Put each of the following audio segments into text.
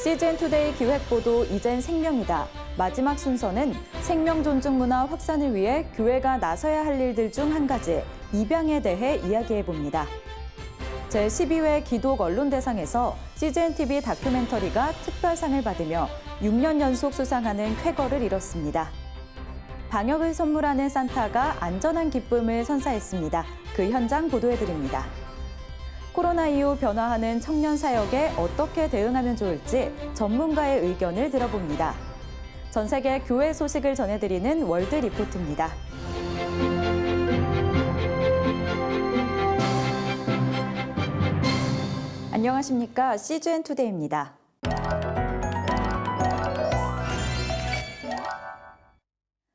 CGN투데이 기획보도 이젠 생명이다. 마지막 순서는 생명 존중 문화 확산을 위해 교회가 나서야 할 일들 중 한 가지, 입양에 대해 이야기해봅니다. 제12회 기독 언론대상에서 CGNTV 다큐멘터리가 특별상을 받으며 6년 연속 수상하는 쾌거를 이뤘습니다. 방역을 선물하는 산타가 안전한 기쁨을 선사했습니다. 그 현장 보도해드립니다. 코로나 이후 변화하는 청년 사역에 어떻게 대응하면 좋을지 전문가의 의견을 들어봅니다. 전 세계 교회 소식을 전해드리는 월드 리포트입니다. 안녕하십니까? CGN투데이입니다.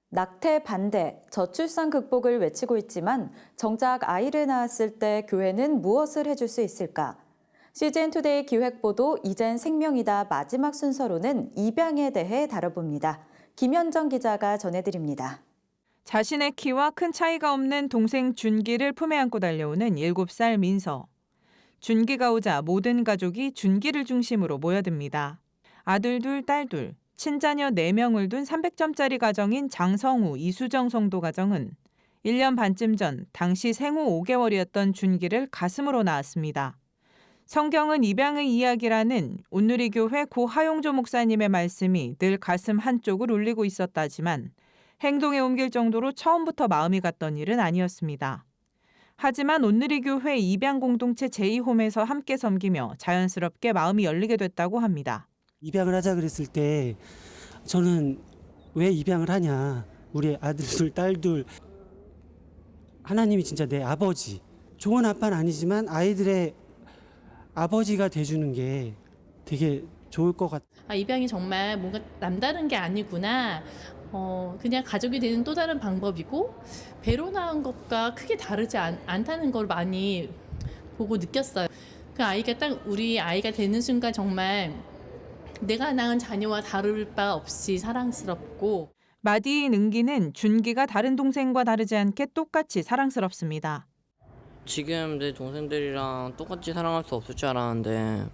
낙태 반대, 저출산 극복을 외치고 있지만 정작 아이를 낳았을 때 교회는 무엇을 해줄 수 있을까? CGN투데이 기획보도 이젠 생명이다 마지막 순서로는 입양에 대해 다뤄봅니다. 김현정 기자가 전해드립니다. 자신의 키와 큰 차이가 없는 동생 준기를 품에 안고 달려오는 7살 민서. 준기가 오자 모든 가족이 준기를 중심으로 모여듭니다. 아들 둘, 딸 둘, 친자녀 4명을 둔 300점짜리 가정인 장성우, 이수정 성도 가정은 1년 반쯤 전 당시 생후 5개월이었던 준기를 가슴으로 낳았습니다. 성경은 입양의 이야기라는 온누리교회 고 하용조 목사님의 말씀이 늘 가슴 한쪽을 울리고 있었다지만 행동에 옮길 정도로 처음부터 마음이 갔던 일은 아니었습니다. 하지만 온누리교회 입양 공동체 제2홈에서 함께 섬기며 자연스럽게 마음이 열리게 됐다고 합니다. 입양을 하자 그랬을 때 저는 왜 입양을 하냐. 우리 아들 둘, 딸 둘. 하나님이 진짜 내 아버지. 좋은 아빠는 아니지만 아이들의 아버지가 돼주는 게 되게 좋을 것 같아요. 입양이 정말 뭔가 남다른 게 아니구나. 그냥 가족이 되는 또 다른 방법이고 배로 낳은 것과 크게 다르지 않다는 걸 많이 보고 느꼈어요. 그 아이가 딱 우리 아이가 되는 순간 정말 내가 낳은 자녀와 다를 바 없이 사랑스럽고 마디인 은기는 준기가 다른 동생과 다르지 않게 똑같이 사랑스럽습니다. 지금 내 동생들이랑 똑같이 사랑할 수 없을 줄 알았는데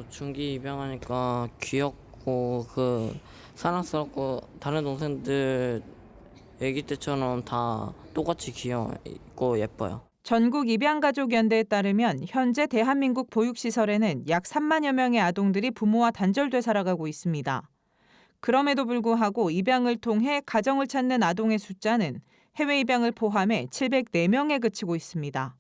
준기 입양하니까 귀엽고 사랑스럽고 다른 동생들 애기 때처럼 다 똑같이 귀엽고 예뻐요. 전국 입양가족연대에 따르면 현재 대한민국 보육시설에는 약 3만여 명의 아동들이 부모와 단절돼 살아가고 있습니다. 그럼에도 불구하고 입양을 통해 가정을 찾는 아동의 숫자는 해외 입양을 포함해 704명에 그치고 있습니다.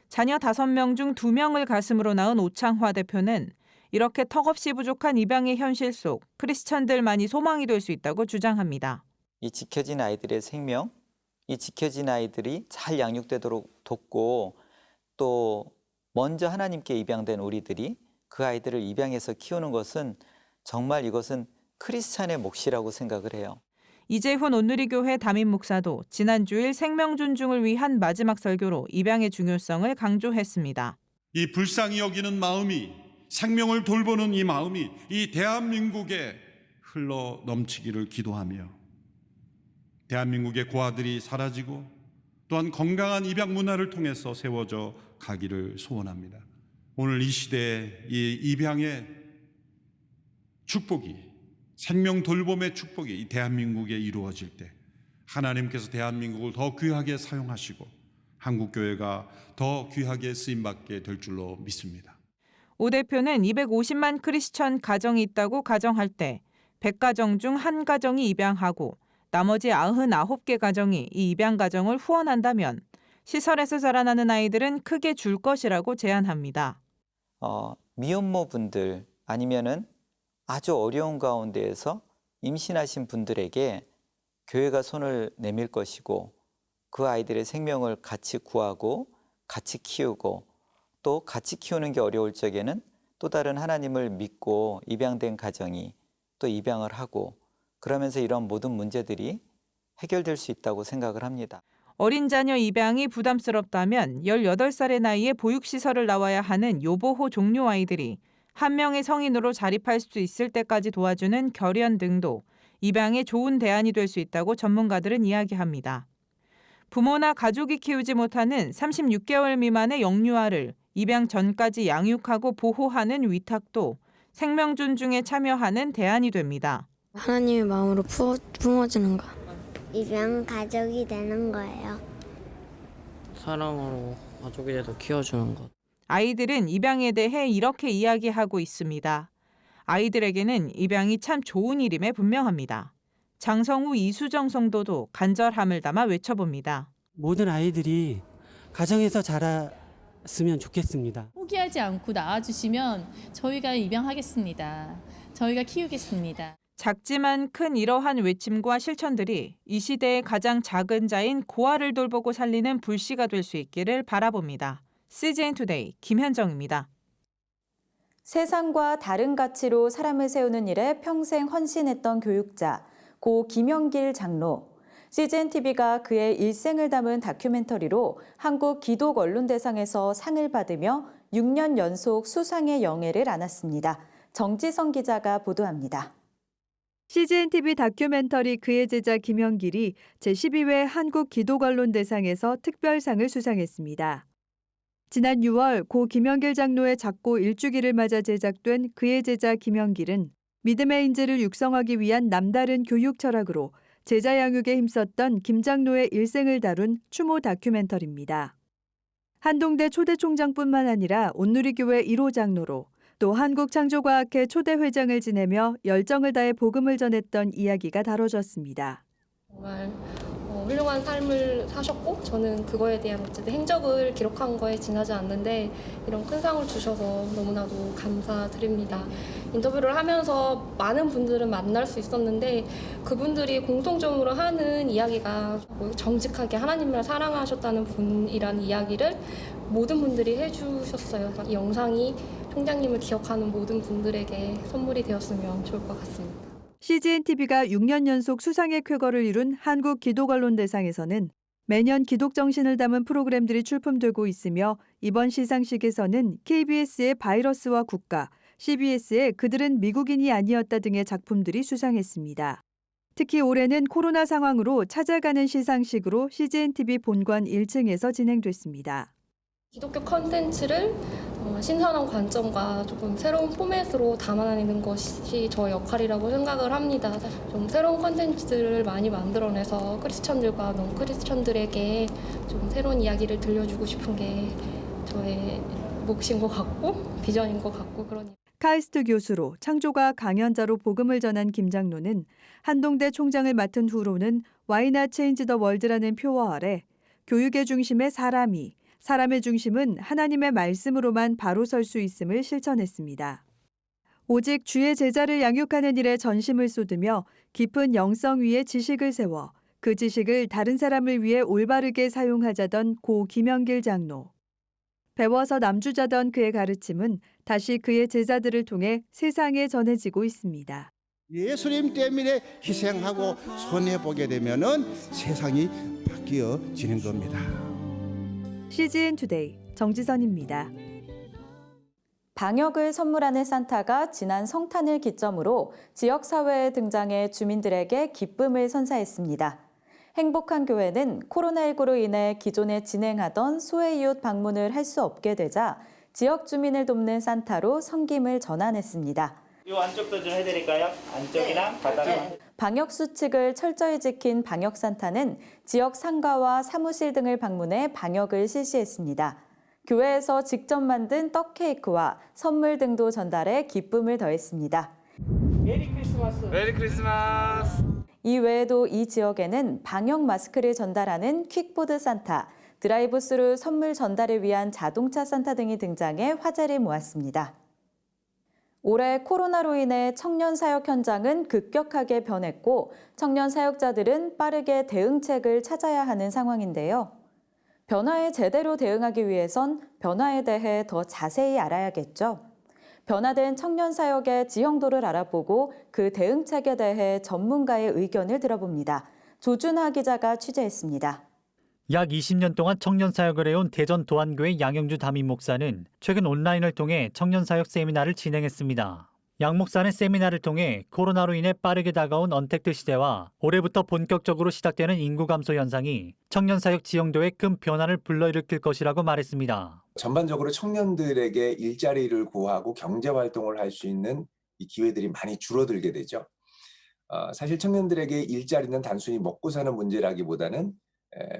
자녀 5명 중 2명을 가슴으로 낳은 오창화 대표는 이렇게 턱없이 부족한 입양의 현실 속 크리스천들만이 소망이 될 수 있다고 주장합니다. 이 지켜진 아이들의 생명, 이 지켜진 아이들이 잘 양육되도록 돕고 또 먼저 하나님께 입양된 우리들이 그 아이들을 입양해서 키우는 것은 정말 이것은 크리스찬의 몫이라고 생각을 해요. 이재훈 온누리교회 담임 목사도 지난 주일 생명 존중을 위한 마지막 설교로 입양의 중요성을 강조했습니다. 이 불쌍히 여기는 마음이, 생명을 돌보는 이 마음이 이 대한민국에 흘러 넘치기를 기도하며 대한민국의 고아들이 사라지고 또한 건강한 입양 문화를 통해서 세워져 가기를 소원합니다. 오늘 이 시대에 이 입양의 축복이, 생명 돌봄의 축복이 이 대한민국에 이루어질 때 하나님께서 대한민국을 더 귀하게 사용하시고 한국교회가 더 귀하게 쓰임받게 될 줄로 믿습니다. 오 대표는 250만 크리스천 가정이 있다고 가정할 때 100가정 중 1가정이 입양하고 나머지 99개 가정이 이 입양 가정을 후원한다면 시설에서 자라나는 아이들은 크게 줄 것이라고 제안합니다. 미혼모분들 아니면은 아주 어려운 가운데에서 임신하신 분들에게 교회가 손을 내밀 것이고 그 아이들의 생명을 같이 구하고 같이 키우고 또 같이 키우는 게 어려울 적에는 또 다른 하나님을 믿고 입양된 가정이 또 입양을 하고 그러면서 이런 모든 문제들이 해결될 수 있다고 생각을 합니다. 어린 자녀 입양이 부담스럽다면 18살의 나이에 보육시설을 나와야 하는 요보호 종료 아이들이 한 명의 성인으로 자립할 수 있을 때까지 도와주는 결연 등도 입양에 좋은 대안이 될 수 있다고 전문가들은 이야기합니다. 부모나 가족이 키우지 못하는 36개월 미만의 영유아를 입양 전까지 양육하고 보호하는 위탁도 생명 존중에 참여하는 대안이 됩니다. 하나님의 마음으로 품어주는 것. 입양 가족이 되는 거예요. 사랑으로 가족이 돼서 키워주는 것. 아이들은 입양에 대해 이렇게 이야기하고 있습니다. 아이들에게는 입양이 참 좋은 일임에 분명합니다. 장성우 이수정 성도도 간절함을 담아 외쳐봅니다. 모든 아이들이 가정에서 자랐으면 좋겠습니다. 포기하지 않고 낳아주시면 저희가 입양하겠습니다. 저희가 키우겠습니다. 작지만 큰 이러한 외침과 실천들이 이 시대의 가장 작은 자인 고아를 돌보고 살리는 불씨가 될 수 있기를 바라봅니다. CGN 투데이 김현정입니다. 세상과 다른 가치로 사람을 세우는 일에 평생 헌신했던 교육자, 고 김영길 장로. CGN-TV가 그의 일생을 담은 다큐멘터리로 한국 기독언론대상에서 상을 받으며 6년 연속 수상의 영예를 안았습니다. 정지성 기자가 보도합니다. CGN-TV 다큐멘터리 그의 제자 김영길이 제12회 한국 기독언론대상에서 특별상을 수상했습니다. 지난 6월 고 김영길 장로의 작고 1주기를 맞아 제작된 그의 제자 김영길은 믿음의 인재를 육성하기 위한 남다른 교육 철학으로 제자 양육에 힘썼던 김 장로의 일생을 다룬 추모 다큐멘터리입니다. 한동대 초대 총장뿐만 아니라 온누리교회 1호 장로로 또 한국창조과학회 초대 회장을 지내며 열정을 다해 복음을 전했던 이야기가 다뤄졌습니다. 정말 훌륭한 삶을 사셨고 저는 그거에 대한 어쨌든 행적을 기록한 거에 지나지 않는데 이런 큰 상을 주셔서 너무나도 감사드립니다. 인터뷰를 하면서 많은 분들은 만날 수 있었는데 그분들이 공통적으로 하는 이야기가 정직하게 하나님을 사랑하셨다는 분이라는 이야기를 모든 분들이 해주셨어요. 이 영상이 총장님을 기억하는 모든 분들에게 선물이 되었으면 좋을 것 같습니다. CGN-TV가 6년 연속 수상의 쾌거를 이룬 한국 기독언론대상에서는 매년 기독 정신을 담은 프로그램들이 출품되고 있으며 이번 시상식에서는 KBS의 바이러스와 국가, CBS의 그들은 미국인이 아니었다 등의 작품들이 수상했습니다. 특히 올해는 코로나 상황으로 찾아가는 시상식으로 CGN-TV 본관 1층에서 진행됐습니다. 기독교 컨텐츠를 신선한 관점과 조금 새로운 포맷으로 담아내는 것이 저의 역할이라고 생각을 합니다. 좀 새로운 컨텐츠들을 많이 만들어내서 크리스천들과 non 크리스천들에게 좀 새로운 이야기를 들려주고 싶은 게 저의 몫인 것 같고 비전인 것 같고 그러니. 카이스트 교수로 창조과 강연자로 복음을 전한 김 장로는 한동대 총장을 맡은 후로는 Why Not Change the World라는 표어 아래 교육의 중심에 사람이, 사람의 중심은 하나님의 말씀으로만 바로 설 수 있음을 실천했습니다. 오직 주의 제자를 양육하는 일에 전심을 쏟으며 깊은 영성 위에 지식을 세워 그 지식을 다른 사람을 위해 올바르게 사용하자던 고 김영길 장로. 배워서 남주자던 그의 가르침은 다시 그의 제자들을 통해 세상에 전해지고 있습니다. 예수님 때문에 희생하고 손해보게 되면은 세상이 바뀌어지는 겁니다. CGN 투데이 정지선입니다. 방역을 선물하는 산타가 지난 성탄을 기점으로 지역사회에 등장해 주민들에게 기쁨을 선사했습니다. 행복한 교회는 코로나19로 인해 기존에 진행하던 소외이웃 방문을 할 수 없게 되자 지역 주민을 돕는 산타로 섬김을 전환했습니다. 이 안쪽도 좀 해드릴까요? 안쪽이랑 바닥만. 방역 수칙을 철저히 지킨 방역 산타는 지역 상가와 사무실 등을 방문해 방역을 실시했습니다. 교회에서 직접 만든 떡 케이크와 선물 등도 전달해 기쁨을 더했습니다. 메리 크리스마스. 메리 크리스마스. 이 외에도 이 지역에는 방역 마스크를 전달하는 퀵보드 산타, 드라이브스루 선물 전달을 위한 자동차 산타 등이 등장해 화제를 모았습니다. 올해 코로나로 인해 청년 사역 현장은 급격하게 변했고 청년 사역자들은 빠르게 대응책을 찾아야 하는 상황인데요. 변화에 제대로 대응하기 위해선 변화에 대해 더 자세히 알아야겠죠. 변화된 청년 사역의 지형도를 알아보고 그 대응책에 대해 전문가의 의견을 들어봅니다. 조준하 기자가 취재했습니다. 약 20년 동안 청년 사역을 해온 대전 도안교회 양영주 담임 목사는 최근 온라인을 통해 청년 사역 세미나를 진행했습니다. 양 목사는 세미나를 통해 코로나로 인해 빠르게 다가온 언택트 시대와 올해부터 본격적으로 시작되는 인구 감소 현상이 청년 사역 지형도에 큰 변화를 불러일으킬 것이라고 말했습니다. 전반적으로 청년들에게 일자리를 구하고 경제 활동을 할 수 있는 이 기회들이 많이 줄어들게 되죠. 사실 청년들에게 일자리는 단순히 먹고 사는 문제라기보다는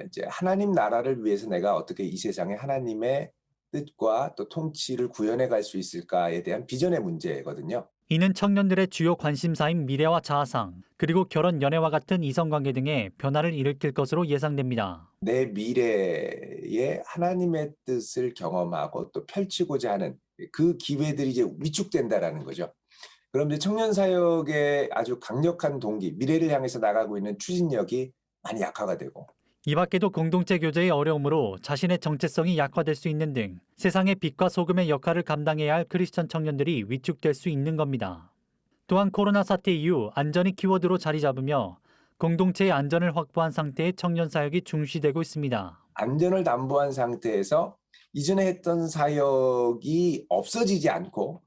이제 하나님 나라를 위해서 내가 어떻게 이 세상에 하나님의 뜻과 또 통치를 구현해 갈 수 있을까에 대한 비전의 문제거든요. 이는 청년들의 주요 관심사인 미래와 자아상, 그리고 결혼, 연애와 같은 이성관계 등의 변화를 일으킬 것으로 예상됩니다. 내 미래에 하나님의 뜻을 경험하고 또 펼치고자 하는 그 기회들이 이제 위축된다라는 거죠. 그럼 이제 청년 사역의 아주 강력한 동기, 미래를 향해서 나가고 있는 추진력이 많이 약화가 되고, 이 밖에도 공동체 교제의 어려움으로 자신의 정체성이 약화될 수 있는 등 세상의 빛과 소금의 역할을 감당해야 할 크리스천 청년들이 위축될 수 있는 겁니다. 또한 코로나 사태 이후 안전이 키워드로 자리 잡으며 공동체의 안전을 확보한 상태의 청년 사역이 중시되고 있습니다. 안전을 담보한 상태에서 이전에 했던 사역이 없어지지 않고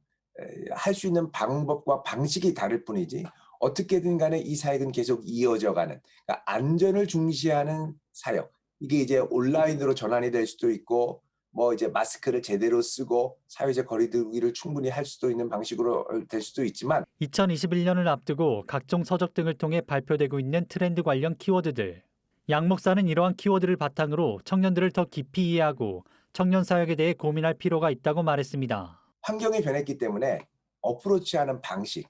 할 수 있는 방법과 방식이 다를 뿐이지 어떻게든 간에 이 사역은 계속 이어져 가는, 그러니까 안전을 중시하는 사역. 이게 이제 온라인으로 전환이 될 수도 있고, 뭐 이제 마스크를 제대로 쓰고 사회적 거리두기를 충분히 할 수도 있는 방식으로 될 수도 있지만, 2021년을 앞두고 각종 서적 등을 통해 발표되고 있는 트렌드 관련 키워드들. 양 목사는 이러한 키워드를 바탕으로 청년들을 더 깊이 이해하고 청년 사역에 대해 고민할 필요가 있다고 말했습니다. 환경이 변했기 때문에 어프로치하는 방식,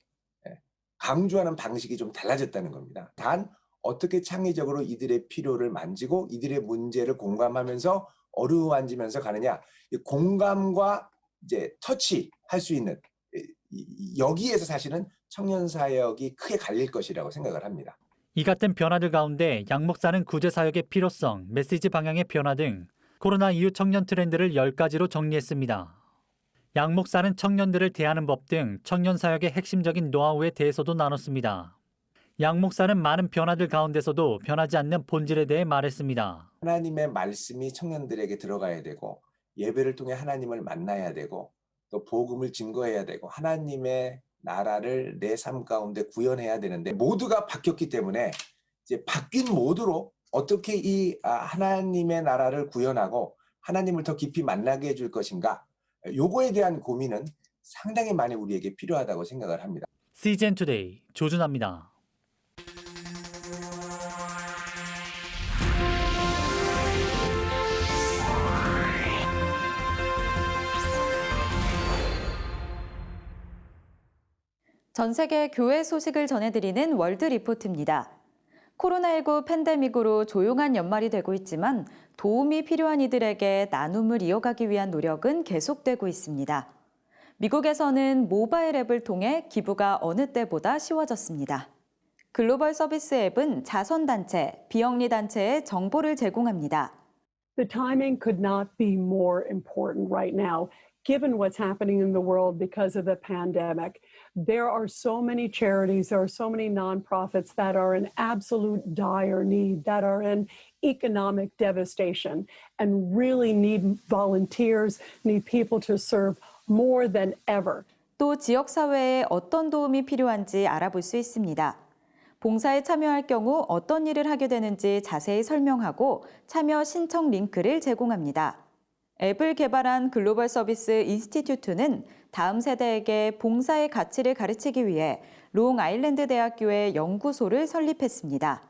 강조하는 방식이 좀 달라졌다는 겁니다. 단 어떻게 창의적으로 이들의 필요를 만지고 이들의 문제를 공감하면서 어루만지면서 가느냐, 공감과 이제 터치할 수 있는, 여기에서 사실은 청년 사역이 크게 갈릴 것이라고 생각을 합니다. 이 같은 변화들 가운데 양 목사는 구제 사역의 필요성, 메시지 방향의 변화 등 코로나 이후 청년 트렌드를 10가지로 정리했습니다. 양 목사는 청년들을 대하는 법 등 청년 사역의 핵심적인 노하우에 대해서도 나눴습니다. 양 목사는 많은 변화들 가운데서도 변하지 않는 본질에 대해 말했습니다. 하나님의 말씀이 청년들에게 들어가야 되고, 예배를 통해 하나님을 만나야 되고, 또 복음을 증거해야 되고, 하나님의 나라를 내 삶 가운데 구현해야 되는데, 모두가 바뀌었기 때문에 이제 바뀐 모두로 어떻게 이 하나님의 나라를 구현하고 하나님을 더 깊이 만나게 해줄 것인가, 요거에 대한 고민은 상당히 많이 우리에게 필요하다고 생각을 합니다. CGN 투데이 조준합니다. 전 세계 교회 소식을 전해드리는 월드 리포트입니다. 코로나19 팬데믹으로 조용한 연말이 되고 있지만 도움이 필요한 이들에게 나눔을 이어가기 위한 노력은 계속되고 있습니다. 미국에서는 모바일 앱을 통해 기부가 어느 때보다 쉬워졌습니다. 글로벌 서비스 앱은 자선단체, 비영리단체에 정보를 제공합니다. The timing could not be more important right now, given what's happening in the world because of the pandemic. There are so many charities, there are so many nonprofits that are in absolute dire need, that are in economic devastation, and really need volunteers, need people to serve more than ever. 또 지역사회에 어떤 도움이 필요한지 알아볼 수 있습니다. 봉사에 참여할 경우 어떤 일을 하게 되는지 자세히 설명하고 참여 신청 링크를 제공합니다. 앱을 개발한 글로벌 서비스 인스티튜트는 다음 세대에게 봉사의 가치를 가르치기 위해 롱아일랜드 대학교의 연구소를 설립했습니다.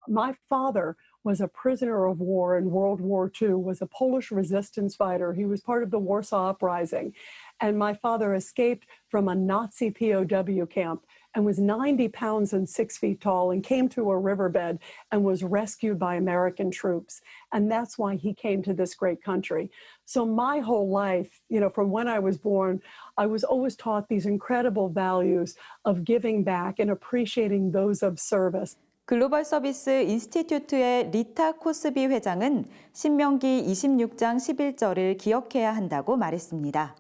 My father was a prisoner of war in World War II, was a Polish resistance fighter. He was part of the Warsaw Uprising. And my father escaped from a Nazi POW camp and was 90 pounds and 6 feet tall and came to a riverbed and was rescued by American troops. And that's why he came to this great country. So my whole life, from when I was born, I was always taught these incredible values of giving back and appreciating those of service. 글로벌 서비스 인스티튜트의 리타 코스비 회장은 신명기 26장 11절을 기억해야 한다고 말했습니다.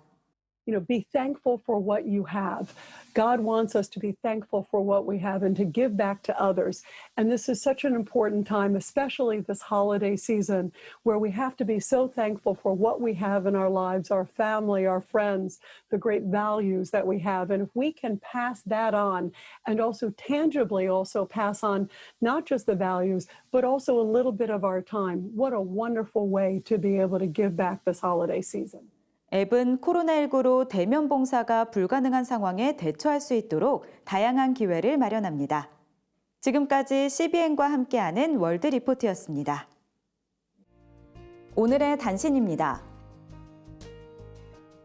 be thankful for what you have. God wants us to be thankful for what we have and to give back to others. And this is such an important time, especially this holiday season, where we have to be so thankful for what we have in our lives, our family, our friends, the great values that we have. And if we can pass that on and also tangibly also pass on not just the values, but also a little bit of our time, what a wonderful way to be able to give back this holiday season. 앱은 코로나19로 대면 봉사가 불가능한 상황에 대처할 수 있도록 다양한 기회를 마련합니다. 지금까지 CBN과 함께하는 월드 리포트였습니다. 오늘의 단신입니다.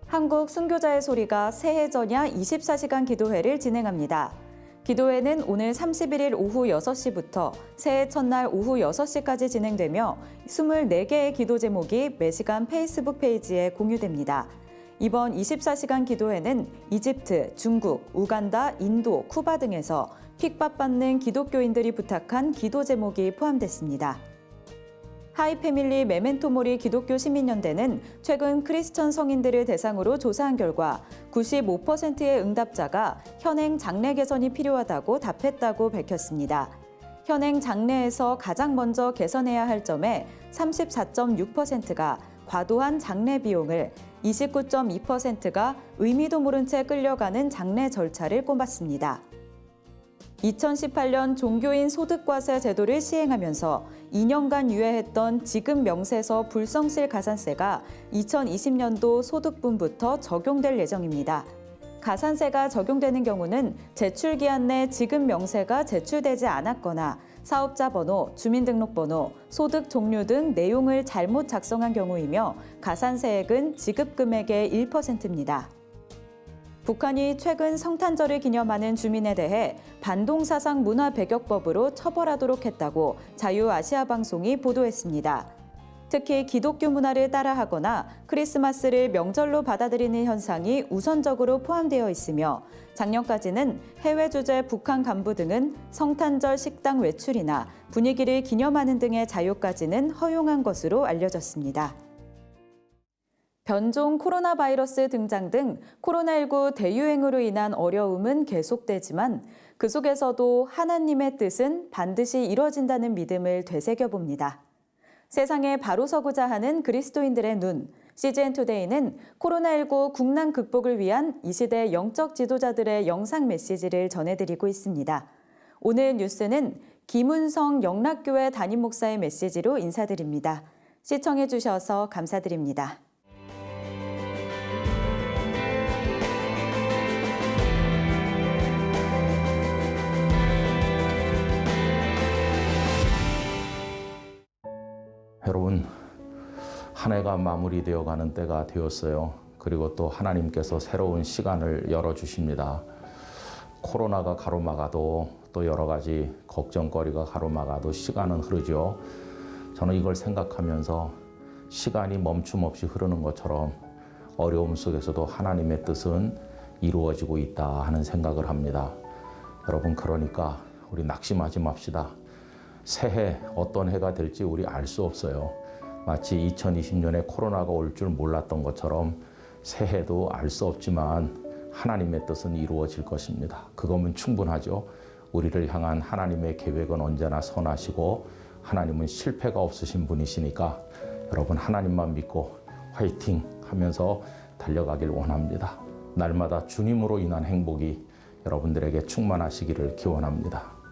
한국 순교자의 소리가 새해 전야 24시간 기도회를 진행합니다. 기도회는 오늘 31일 오후 6시부터 새해 첫날 오후 6시까지 진행되며 24개의 기도 제목이 매시간 페이스북 페이지에 공유됩니다. 이번 24시간 기도회는 이집트, 중국, 우간다, 인도, 쿠바 등에서 핍박받는 기독교인들이 부탁한 기도 제목이 포함됐습니다. 하이패밀리 메멘토모리 기독교 시민연대는 최근 크리스천 성인들을 대상으로 조사한 결과 95%의 응답자가 현행 장례 개선이 필요하다고 답했다고 밝혔습니다. 현행 장례에서 가장 먼저 개선해야 할 점에 34.6%가 과도한 장례 비용을, 29.2%가 의미도 모른 채 끌려가는 장례 절차를 꼽았습니다. 2018년 종교인 소득과세 제도를 시행하면서 2년간 유예했던 지급 명세서 불성실 가산세가 2020년도 소득분부터 적용될 예정입니다. 가산세가 적용되는 경우는 제출 기한 내 지급 명세가 제출되지 않았거나 사업자 번호, 주민등록번호, 소득 종류 등 내용을 잘못 작성한 경우이며 가산세액은 지급 금액의 1%입니다. 북한이 최근 성탄절을 기념하는 주민에 대해 반동사상 문화배격법으로 처벌하도록 했다고 자유아시아방송이 보도했습니다. 특히 기독교 문화를 따라하거나 크리스마스를 명절로 받아들이는 현상이 우선적으로 포함되어 있으며 작년까지는 해외 주재 북한 간부 등은 성탄절 식당 외출이나 분위기를 기념하는 등의 자유까지는 허용한 것으로 알려졌습니다. 변종 코로나 바이러스 등장 등 코로나19 대유행으로 인한 어려움은 계속되지만 그 속에서도 하나님의 뜻은 반드시 이뤄진다는 믿음을 되새겨봅니다. 세상에 바로 서고자 하는 그리스도인들의 눈, CGN투데이는 코로나19 국난 극복을 위한 이 시대 영적 지도자들의 영상 메시지를 전해드리고 있습니다. 오늘 뉴스는 김은성 영락교회 담임 목사의 메시지로 인사드립니다. 시청해 주셔서 감사드립니다. 여러분, 한 해가 마무리되어 가는 때가 되었어요. 그리고 또 하나님께서 새로운 시간을 열어주십니다. 코로나가 가로막아도 또 여러 가지 걱정거리가 가로막아도 시간은 흐르죠. 저는 이걸 생각하면서 시간이 멈춤 없이 흐르는 것처럼 어려움 속에서도 하나님의 뜻은 이루어지고 있다 하는 생각을 합니다. 여러분, 그러니까 우리 낙심하지 맙시다. 새해 어떤 해가 될지 우리 알 수 없어요. 마치 2020년에 코로나가 올 줄 몰랐던 것처럼 새해도 알 수 없지만 하나님의 뜻은 이루어질 것입니다. 그거면 충분하죠. 우리를 향한 하나님의 계획은 언제나 선하시고 하나님은 실패가 없으신 분이시니까 여러분 하나님만 믿고 화이팅 하면서 달려가길 원합니다. 날마다 주님으로 인한 행복이 여러분들에게 충만하시기를 기원합니다.